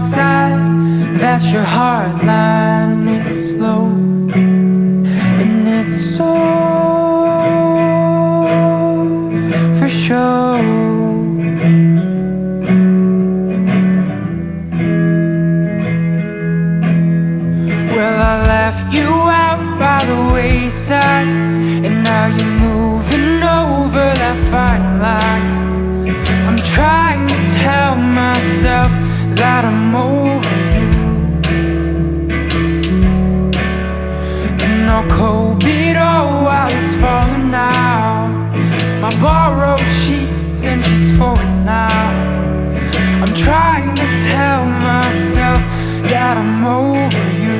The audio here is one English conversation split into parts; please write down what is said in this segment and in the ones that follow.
outside that your heart line is slow, and it's all for show. Well, I left you out by the wayside, and now you're moving over that fine line. I'm trying to tell myself that I'm over you, and I'll cope it all while it's falling out. My borrowed sheets and she's falling out. I'm trying to tell myself that I'm over you.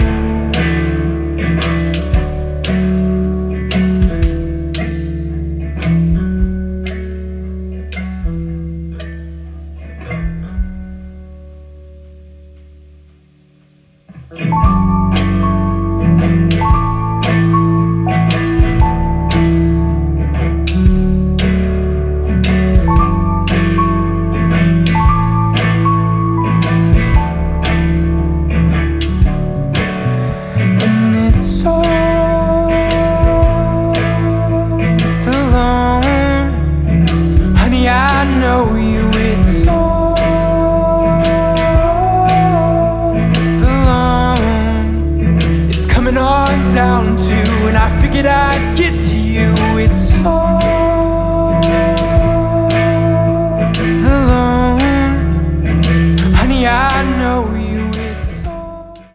I know you, it's all alone. It's coming on down to, and I figured I'd get to you. It's all